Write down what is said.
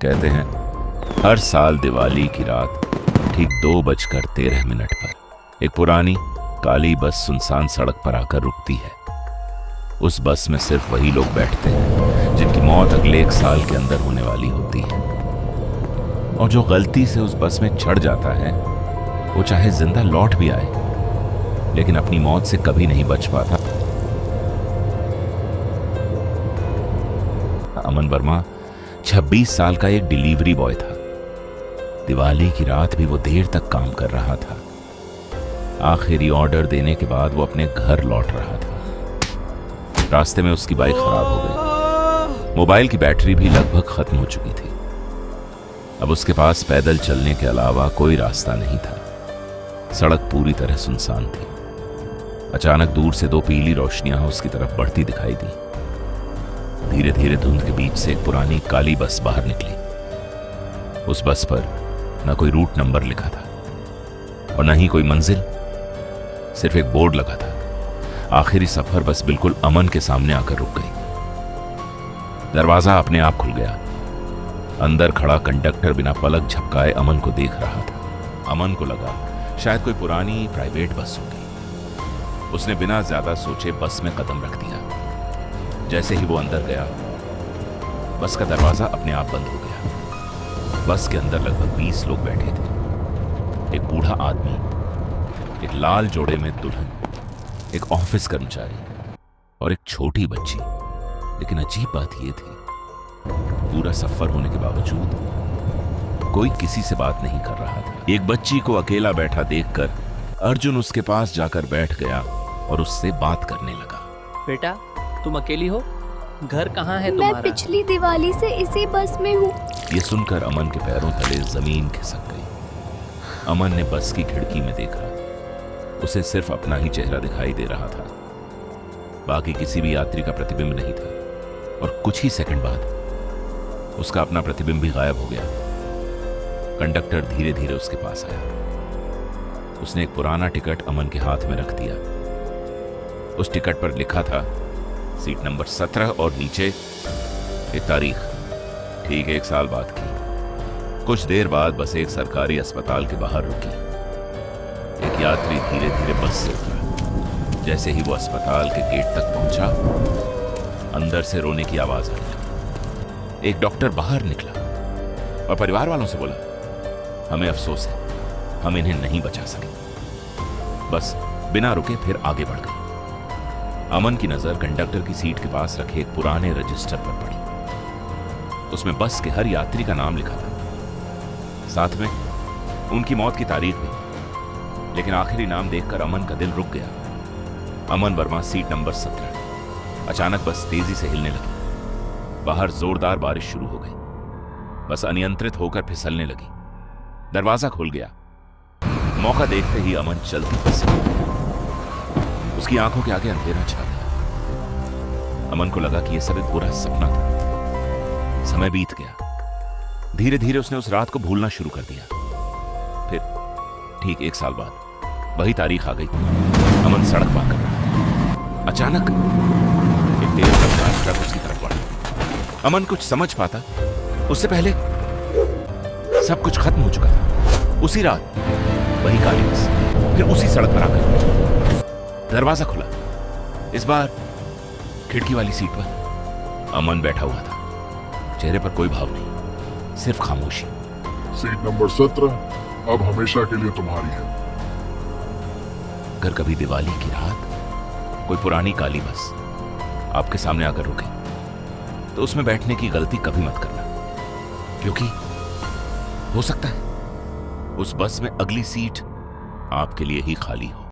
कहते हैं हर साल दिवाली की रात ठीक 2:13 पर एक पुरानी काली बस सुनसान सड़क पर आकर रुकती है। उस बस में सिर्फ वही लोग बैठते हैं जिनकी मौत अगले 1 साल के अंदर होने वाली होती है। और जो गलती से उस बस में चढ़ जाता है वो चाहे जिंदा लौट भी आए लेकिन अपनी मौत से कभी नहीं बच पाता। अमन वर्मा 26 साल का एक डिलीवरी बॉय था। दिवाली की रात भी वो देर तक काम कर रहा था। आखिरी ऑर्डर देने के बाद वो अपने घर लौट रहा था। रास्ते में उसकी बाइक खराब हो गई। मोबाइल की बैटरी भी लगभग खत्म हो चुकी थी। अब उसके पास पैदल चलने के अलावा कोई रास्ता नहीं था। सड़क पूरी तरह सुनसान थी। अचानक दूर से 2 पीली रोशनियां उसकी तरफ बढ़ती दिखाई दी। धीरे धीरे धुंध के बीच से एक पुरानी काली बस बाहर निकली। उस बस पर न कोई रूट नंबर लिखा था और न ही कोई मंजिल, सिर्फ एक बोर्ड लगा था। आखिरी सफर बस बिल्कुल अमन के सामने आकर रुक गई। दरवाजा अपने आप खुल गया। अंदर खड़ा कंडक्टर बिना पलक झपकाए अमन को देख रहा था। अमन को लगा शायद कोई पुरानी प्राइवेट बस होगी। उसने बिना ज्यादा सोचे बस में कदम रख दिया। जैसे ही वो अंदर गया बस का दरवाजा अपने आप बंद हो गया। बस के अंदर लगभग 20 लोग बैठे थे। एक बूढ़ा आदमी, एक लाल जोड़े में दुल्हन, एक ऑफिस कर्मचारी और एक छोटी बच्ची। लेकिन अजीब बात यह थी, पूरा सफर होने के बावजूद कोई किसी से बात नहीं कर रहा था। एक बच्ची को अकेला बैठा देखकर अर्जुन उसके पास जाकर बैठ गया और उससे बात करने लगा। बेटा, तुम अकेली हो? घर कहाँ है तुम्हारा? मैं पिछली दिवाली से इसी बस में हूँ। ये सुनकर अमन के पैरों तले जमीन खिसक गई। अमन ने बस की खिड़की में देखा। उसे सिर्फ अपना ही चेहरा दिखाई दे रहा था। बाकी किसी भी यात्री का प्रतिबिंब नहीं था। और कुछ ही सेकंड बाद उसका अपना प्रतिबिंब भी गायब हो गया। कंडक्टर धीरे धीरे उसके पास आया। उसने एक पुराना टिकट अमन के हाथ में रख दिया। उस टिकट पर लिखा था सीट नंबर 17 और नीचे एक तारीख, ठीक 1 साल बाद की। कुछ देर बाद बस एक सरकारी अस्पताल के बाहर रुकी। एक यात्री धीरे धीरे बस से उतरा। जैसे ही वो अस्पताल के गेट तक पहुंचा, अंदर से रोने की आवाज आई। एक डॉक्टर बाहर निकला और परिवार वालों से बोला, हमें अफसोस है, हम इन्हें नहीं बचा सके। बस बिना रुके फिर आगे बढ़ गई। अमन की नजर कंडक्टर की सीट के पास रखे एक पुराने रजिस्टर पर पड़ी। उसमें बस के हर यात्री का नाम लिखा था, साथ में उनकी मौत की तारीख भी। लेकिन आखिरी नाम देखकर अमन का दिल रुक गया। अमन वर्मा, सीट नंबर 17। अचानक बस तेजी से हिलने लगी। बाहर जोरदार बारिश शुरू हो गई। बस अनियंत्रित होकर फिसलने लगी। दरवाजा खुल गया। मौका देखते ही अमन चलती बस से गिर गया। उसकी आंखों के आगे अंधेरा छा गया। अमन को लगा कि यह सब एक बुरा सपना था। समय बीत गया। धीरे धीरे उसने उस रात को भूलना शुरू कर दिया। फिर ठीक 1 साल बाद वही तारीख आ गई। अमन सड़क पार कर रहा था। अचानक एक तेज रफ्तार ट्रक उसकी तरफ बढ़ा। अमन कुछ समझ पाता उससे पहले सब कुछ खत्म हो चुका था। उसी रात वही काली बस फिर उसी सड़क पर आकर दरवाजा खुला। इस बार खिड़की वाली सीट पर अमन बैठा हुआ था। चेहरे पर कोई भाव नहीं, सिर्फ खामोशी। सीट नंबर 17 अब हमेशा के लिए तुम्हारी है। अगर कभी दिवाली की रात कोई पुरानी काली बस आपके सामने आकर रुके तो उसमें बैठने की गलती कभी मत करना, क्योंकि हो सकता है उस बस में अगली सीट आपके लिए ही खाली हो।